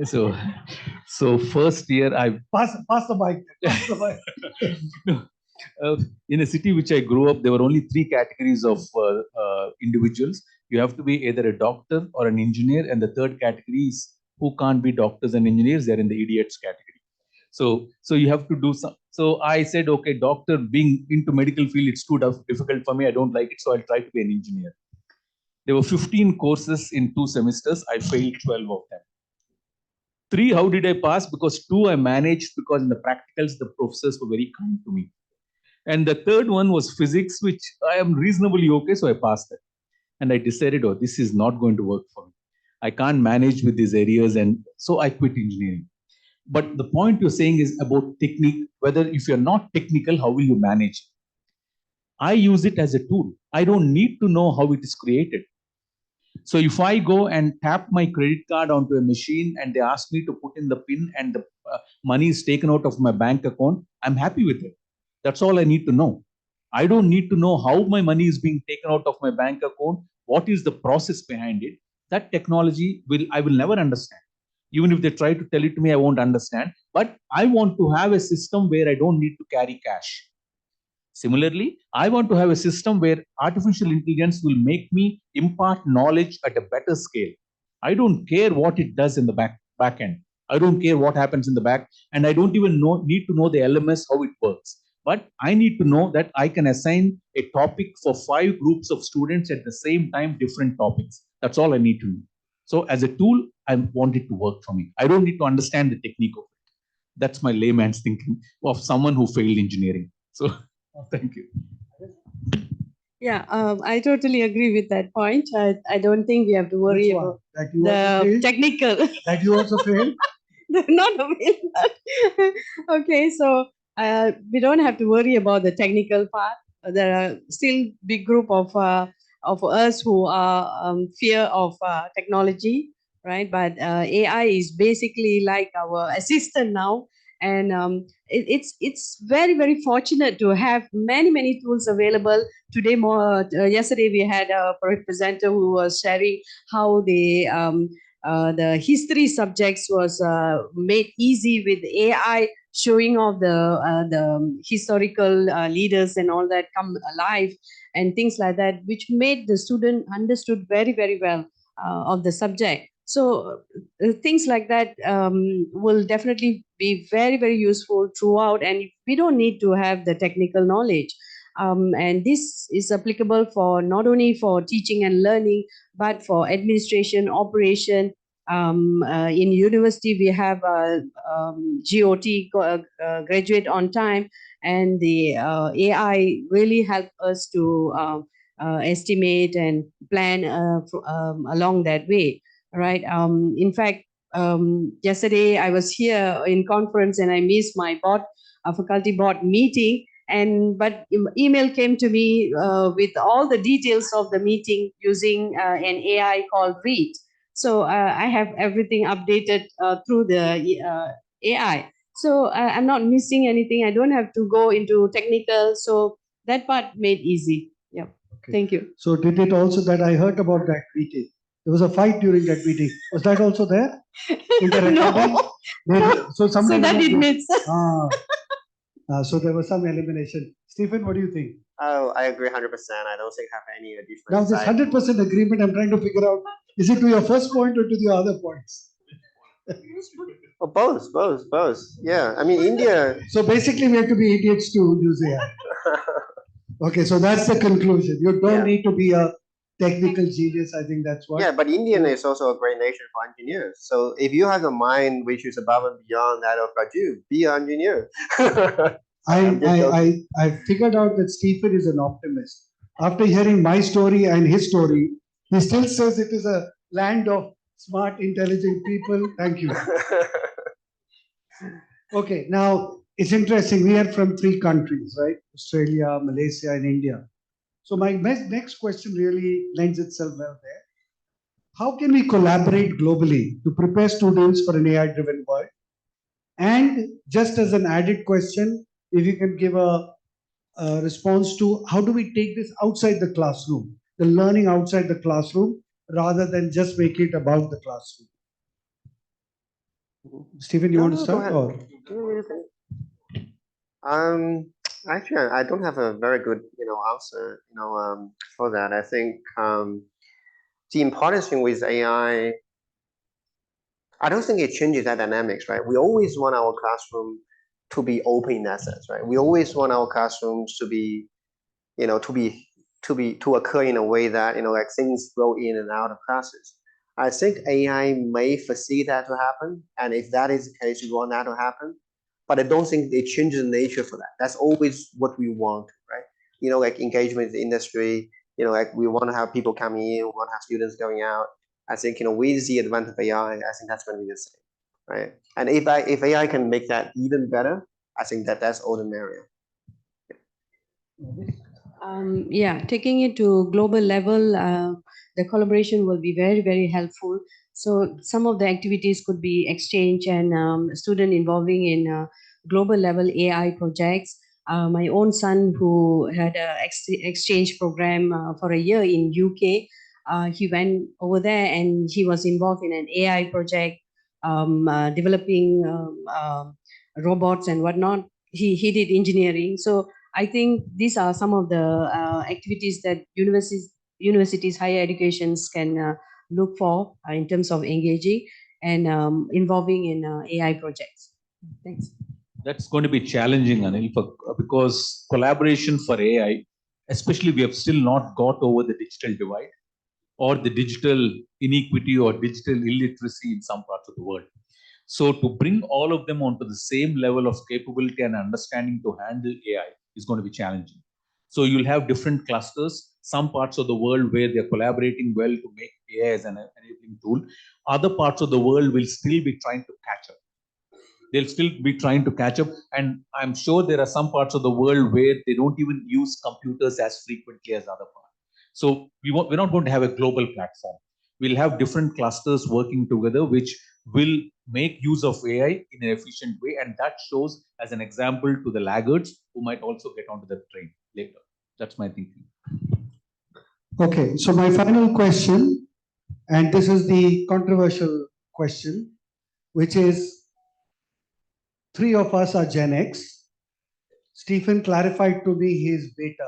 So first year I pass the mic. Pass the mic. No, in a city which I grew up, there were only 3 categories of individuals. You have to be either a doctor or an engineer, and the third category is who can't be doctors and engineers. They're in the idiots category. So you have to do some. So I said, okay, doctor, being into medical field, it's too difficult for me. I don't like it, so I'll try to be an engineer. There were 15 courses in 2 semesters. I failed 12 of them. 3, how did I pass? Because 2, I managed, because in the practicals, the professors were very kind to me. And the third one was physics, which I am reasonably okay, so I passed it. And I decided, oh, this is not going to work for me. I can't manage with these areas, and so I quit engineering. But the point you're saying is about technique, whether if you're not technical, how will you manage? I use it as a tool. I don't need to know how it is created. So if I go and tap my credit card onto a machine and they ask me to put in the PIN and the money is taken out of my bank account, I'm happy with it. That's all I need to know. I don't need to know how my money is being taken out of my bank account. What is the process behind it? That technology I will never understand. Even if they try to tell it to me, I won't understand. But I want to have a system where I don't need to carry cash. Similarly, I want to have a system where artificial intelligence will make me impart knowledge at a better scale. I don't care what it does in the back end. I don't care what happens in the back, and I don't even need to know the LMS, how it works. But I need to know that I can assign a topic for 5 groups of students at the same time, different topics. That's all I need to know. So as a tool, I want it to work for me. I don't need to understand the technique of it. That's my layman's thinking of someone who failed engineering. So thank you. Yeah, I totally agree with that point. I don't think we have to worry about the technical. That you also failed? Not a bit. Okay, so we don't have to worry about the technical part. There are still big group of us who are fear of technology, right? But AI is basically like our assistant now, and it's very fortunate to have many tools available today. Yesterday we had a presenter who was sharing how the history subjects was made easy with AI, showing off the historical leaders and all that come alive and things like that, which made the student understood very well of the subject. So things like that will definitely be very useful throughout, and we don't need to have the technical knowledge. And this is applicable for not only for teaching and learning, but for administration, operation, In university, we have GOT, graduate on time, and the AI really help us to estimate and plan along that way, right? In fact, yesterday I was here in conference and I missed my faculty board meeting, but email came to me with all the details of the meeting using an AI called Read. So I have everything updated through the AI. So I'm not missing anything. I don't have to go into technical. So that part made easy. Yeah. Okay. Thank you. So did it also that I heard about that meeting? There was a fight during that meeting. Was that also there? In the recording? No. So somebody So that it makes so there was some elimination. Stephen, what do you think? Oh, I agree 100%. I don't think I have any additional Now this insight. 100% agreement, I'm trying to figure out, is it to your first point or to the other points? Oh, both. Yeah, I mean, India. So basically we have to be idiots to use AI. Okay, so that's the conclusion. You don't need to be a technical genius. I think that's what. Yeah, but India is also a great nation for engineers. So if you have a mind which is above and beyond that of Rajeev, be an engineer. I figured out that Stephen is an optimist. After hearing my story and his story, he still says it is a land of smart, intelligent people. Thank you. Okay, now it's interesting. We are from 3 countries, right? Australia, Malaysia, and India. So my next question really lends itself well there. How can we collaborate globally to prepare students for an AI-driven world? And just as an added question, if you can give a response to how do we take this outside the classroom, the learning outside the classroom, rather than just make it about the classroom. Stephen, you want to start? Or? Actually, I don't have a very good, answer, for that. I think the important thing with AI, I don't think it changes that dynamics, right? We always want our classroom to be open in that sense, right? We always want our classrooms to be, to occur in a way that, like things flow in and out of classes. I think AI may facilitate that to happen. And if that is the case, we want that to happen. But I don't think it changes the nature for that. That's always what we want, right? Like engagement in the industry, like we want to have people coming in, we want to have students going out. I think, with the advent of AI, I think that's going to be the same, right? And if AI can make that even better, I think that's all the merrier. Yeah, taking it to global level, the collaboration will be very, very helpful. So some of the activities could be exchange and student involving in global level AI projects. My own son, who had an exchange program for a year in UK, he went over there and he was involved in an AI project, developing robots and whatnot. He did engineering. So I think these are some of the activities that universities, higher educations can look for in terms of engaging and involving in AI projects. Thanks. That's going to be challenging, Anil, because collaboration for AI, especially we have still not got over the digital divide or the digital inequity or digital illiteracy in some parts of the world. So to bring all of them onto the same level of capability and understanding to handle AI is going to be challenging. So you'll have different clusters, some parts of the world where they're collaborating well to make AI as an enabling tool. Other parts of the world will still be trying to catch up. They'll still be trying to catch up. And I'm sure there are some parts of the world where they don't even use computers as frequently as other parts. So we're not going to have a global platform. We'll have different clusters working together, which will make use of AI in an efficient way. And that shows as an example to the laggards who might also get onto the train later. That's my thinking. Okay, so my final question, and this is the controversial question, which is, 3 of us are Gen X. Stephen clarified to me his beta.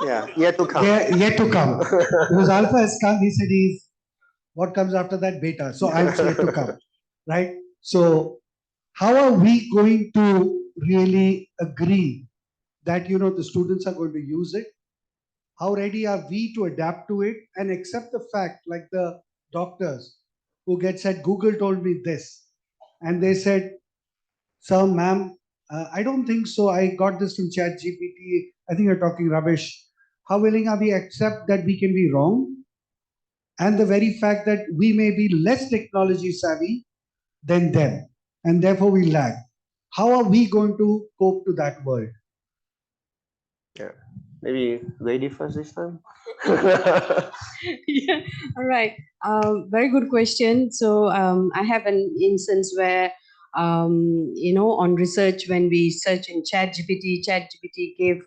Yeah, yet to come. Yeah, yet to come. Because alpha has come, he said what comes after that? Beta. So I'm yet to come, right? So how are we going to really agree that, the students are going to use it? How ready are we to adapt to it and accept the fact, like the doctors, who gets said, Google told me this. And they said, "Sir, ma'am, I don't think so. I got this from ChatGPT. I think you're talking rubbish." How willing are we accept that we can be wrong? And the very fact that we may be less technology savvy than them, and therefore we lag. How are we going to cope to that world? Yeah, maybe lady first this time. Yeah, all right. Very good question. So I have an instance where, on research, when we search in ChatGPT gave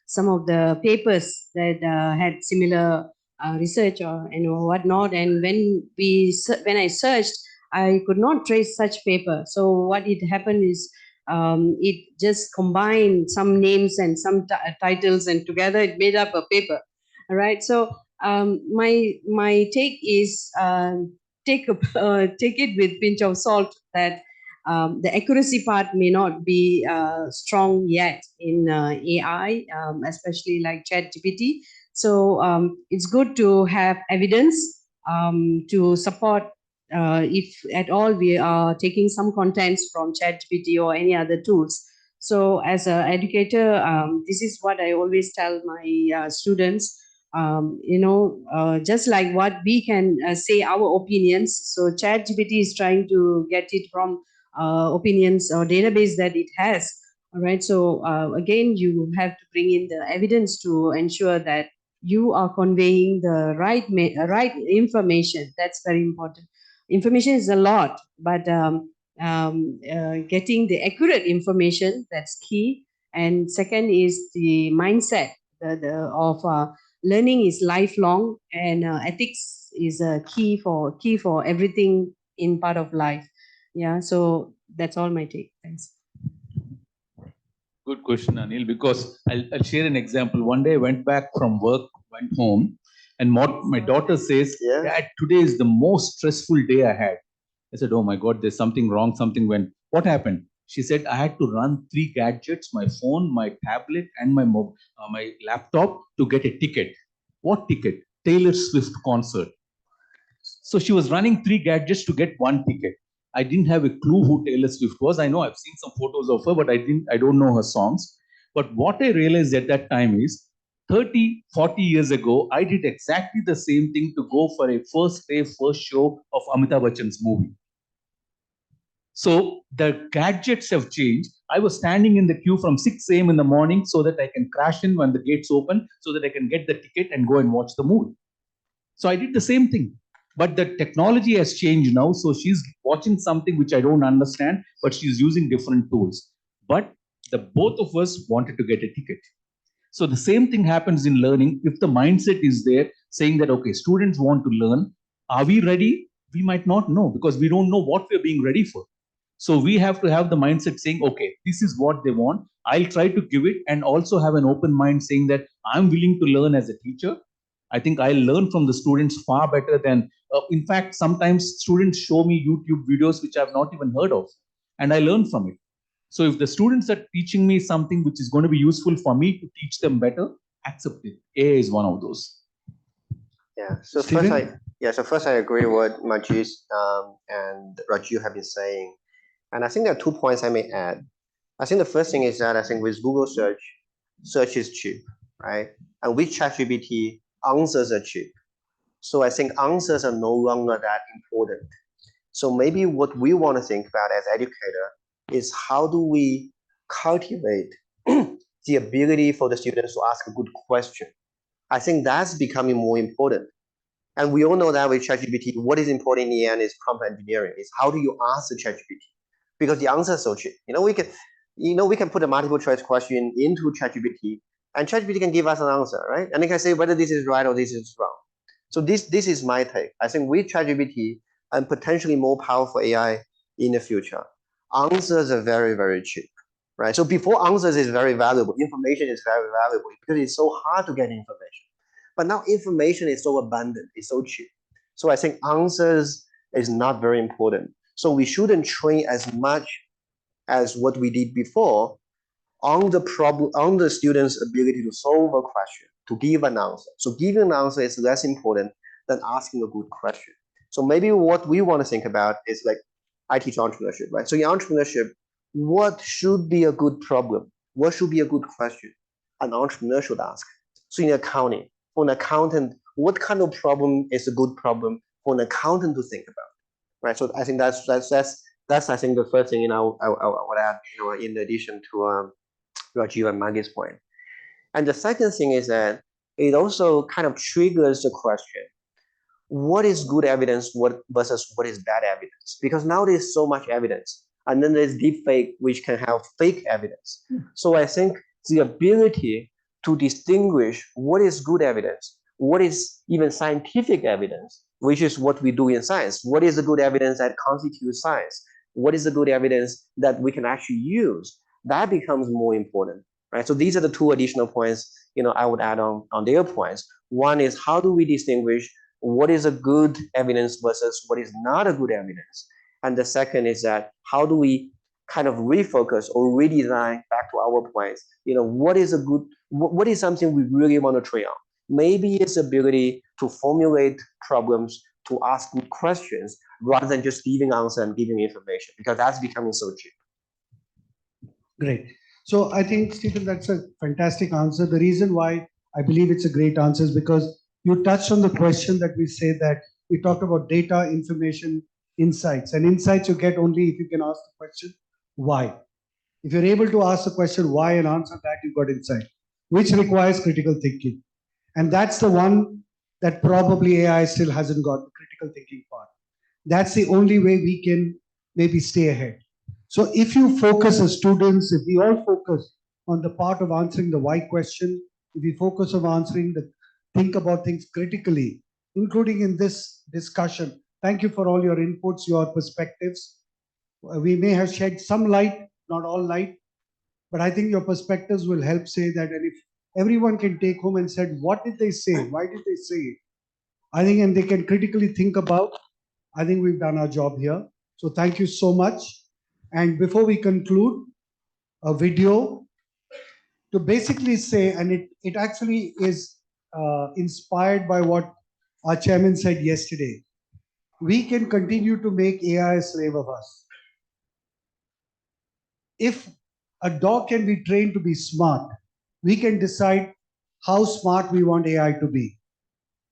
some of the papers that had similar research or whatnot. And when I searched, I could not trace such paper. So what it happened is, it just combined some names and some titles, and together it made up a paper. All right. So my take is, take it with pinch of salt, that the accuracy part may not be strong yet in AI, especially like ChatGPT. So it's good to have evidence to support, if at all we are taking some contents from ChatGPT or any other tools. So as an educator, this is what I always tell my students. Just like what we can say our opinions. So ChatGPT is trying to get it from opinions or database that it has. All right. So again, you have to bring in the evidence to ensure that you are conveying the right information. That's very important. Information is a lot, but getting the accurate information, that's key. And second is the mindset of learning is lifelong, and ethics is a key for everything in part of life. Yeah, so that's all my take. Thanks. Good question, Anil, because I'll share an example. One day I went back from work, went home, and my daughter says, Yeah. Dad, today is the most stressful day I had. I said, oh my God, there's something wrong, something went. What happened? She said, I had to run 3 gadgets, my phone, my tablet, and my laptop to get a ticket. What ticket? Taylor Swift concert. So she was running 3 gadgets to get 1 ticket. I didn't have a clue who Taylor Swift was. I know I've seen some photos of her, but I don't know her songs. But what I realized at that time is 30, 40 years ago, I did exactly the same thing to go for a first day, first show of Amitabh Bachchan's movie. So the gadgets have changed. I was standing in the queue from 6 a.m. in the morning so that I can crash in when the gates open, so that I can get the ticket and go and watch the movie. So I did the same thing. But the technology has changed now. So she's watching something which I don't understand, but she's using different tools. But the both of us wanted to get a ticket. So the same thing happens in learning. If the mindset is there saying that, okay, students want to learn, are we ready? We might not know, because we don't know what we're being ready for. So we have to have the mindset saying, okay, this is what they want. I'll try to give it, and also have an open mind saying that I'm willing to learn as a teacher. I think I learn from the students far better than, in fact, sometimes students show me YouTube videos which I've not even heard of, and I learn from it. So if the students are teaching me something which is going to be useful for me to teach them better, accept it. AI is one of those. Yeah. So Steven? first I agree with what Majid and Rajeev have been saying, and I think there are 2 points I may add. I think the first thing is that I think with Google search is cheap, right? And with ChatGPT, answers are cheap. So I think answers are no longer that important. So maybe what we want to think about as educator is, how do we cultivate the ability for the students to ask a good question? I think that's becoming more important. And we all know that with ChatGPT, what is important in the end is prompt engineering. Is how do you ask the ChatGPT? Because the answer is so cheap. We can put a multiple choice question into ChatGPT, and ChatGPT can give us an answer, right? And it can say whether this is right or this is wrong. So this is my take. I think with ChatGPT and potentially more powerful AI in the future, answers are very, very cheap, right? So before, answers is very valuable, information is very valuable because it's so hard to get information. But now information is so abundant, it's so cheap. So I think answers is not very important. So we shouldn't train as much as what we did before on the problem, on the student's ability to solve a question, to give an answer. So giving an answer is less important than asking a good question. So maybe what we want to think about is like I teach entrepreneurship, right? So in entrepreneurship, what should be a good problem? What should be a good question an entrepreneur should ask? So in accounting, for an accountant, what kind of problem is a good problem for an accountant to think about, right? So I think that's I think the first thing I would add, in addition to Rajeev and Maggie's point. And the second thing is that it also kind of triggers the question: what is good evidence versus what is bad evidence? Because now there's so much evidence, and then there's deepfake, which can have fake evidence. So I think the ability to distinguish what is good evidence, what is even scientific evidence, which is what we do in science. What is the good evidence that constitutes science? What is the good evidence that we can actually use? That becomes more important, right? So these are the two additional points, I would add on their points. One is, how do we distinguish what is a good evidence versus what is not a good evidence? And the second is that, how do we kind of refocus or redesign, back to our points, what is something we really want to train on? Maybe it's ability to formulate problems, to ask good questions, rather than just giving answer and giving information, because that's becoming so cheap. Great. So I think, Stephen, that's a fantastic answer. The reason why I believe it's a great answer is because you touched on the question that we say that we talked about data, information, insights. And insights you get only if you can ask the question, why? If you're able to ask the question why and answer that, you've got insight, which requires critical thinking. And that's the one that probably AI still hasn't got, the critical thinking part. That's the only way we can maybe stay ahead. So if you focus as students, if we all focus on the part of answering the why question, if we focus on answering the think about things critically, including in this discussion. Thank you for all your inputs, your perspectives. We may have shed some light, not all light, but I think your perspectives will help say that. And if everyone can take home and said, what did they say? Why did they say it? I think, and they can critically think about, I think we've done our job here. So thank you so much. And before we conclude, a video to basically say, and it actually is inspired by what our chairman said yesterday. We can continue to make AI a slave of us. If a dog can be trained to be smart, we can decide how smart we want AI to be.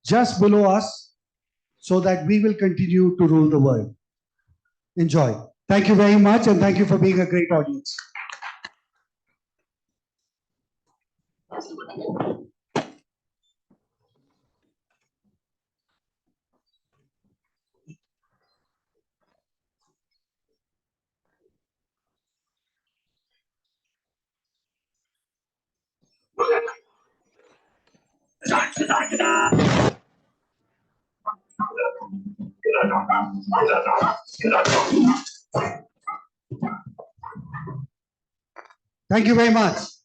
Just below us, so that we will continue to rule the world. Enjoy. Thank you very much, and thank you for being a great audience. Thank you very much.